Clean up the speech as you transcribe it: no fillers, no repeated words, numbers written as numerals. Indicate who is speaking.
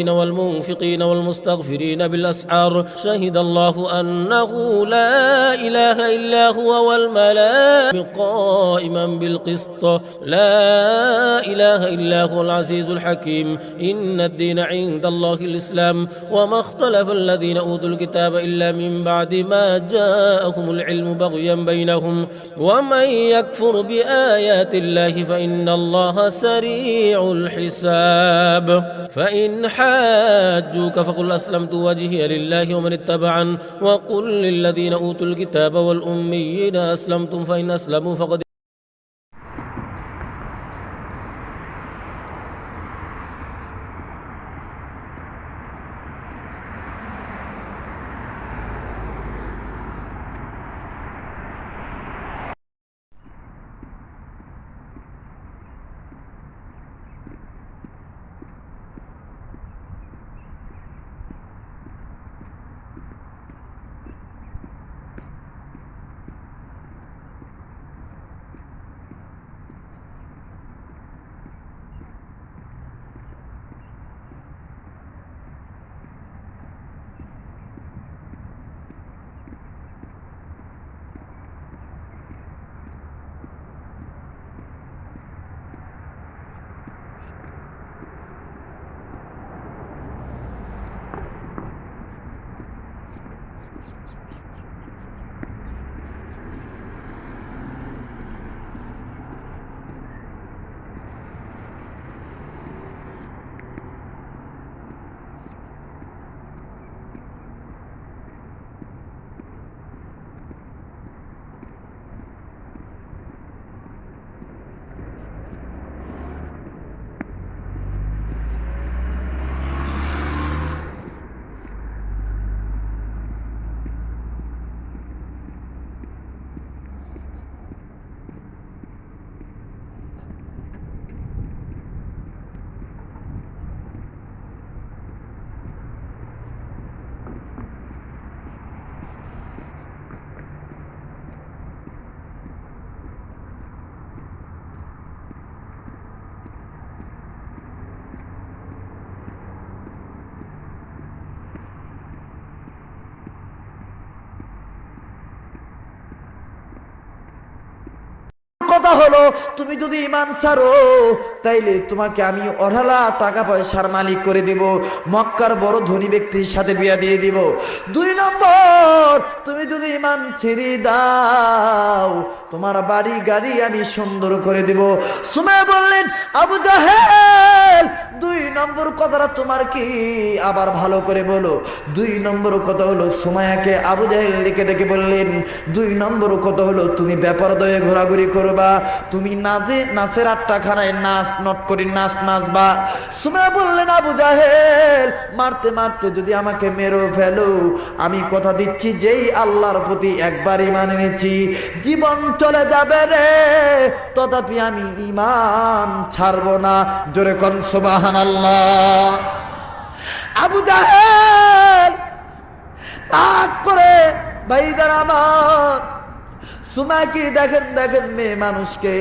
Speaker 1: والمنفقين والمستغفرين بالأسحار شهد الله أنه لا إله إلا هو والملائكة قائما بالقسط لا إله إلا هو العزيز الحكيم إن الدين عند الله الإسلام وما اختلف الذين أوتوا الكتاب إلا من بعد ما جاءهم العلم بغيا بينهم ومن يكفر بآيات الله فإن الله سريع الحساب فإن حاجوك فقل أسلمت وجهي لله ومن اتبعن وقل للذين أوتوا الكتاب والأميين أسلمتم فإن أسلموا فقد
Speaker 2: কথা হলো তুমি যদি ঈমান ছাড়ো তাইলে তোমাকে আমি অঢালা টাকা পয়সার মালিক করে দেব, মক্কার বড় ধনী ব্যক্তির সাথে বিয়া দিয়ে দিব। 2 নম্বর, তুমি যদি ঈমান ছেড়ে দাও তোমার বাড়ি গাড়ি আমি সুন্দর করে দেব। সুমাইয়া বললেন, আবু জাহেল 2 নম্বর কথাটা তোমার কি? আবার ভালো করে বলো। 2 নম্বর কথা হলো, সুমাইয়াকে আবু জাহেল ডেকে ডেকে বললেন, 2 নম্বর কথা হলো তুমি বেপরদায় ঘোরাঘুরি করবা, তুমি নাচের আট্টাখানায় নাচ নট করি নাচবা। সুমাইয়া বললেন, আবু জাহেল মারতে মারতে যদি আমাকে মেরো ফেলো, আমি কথা দিচ্ছি যেই আল্লাহর প্রতি একবার ঈমান এনেছি জীবন চলে যাবে রে, তথাপি আমি ঈমান ছাড়বো না। জোরে কোন সুবহানাল্লাহ। আবু জাহেল রাগ করে ভাইদার আমার সুমাইয়াকে দেখেন মেয়ে মানুষকে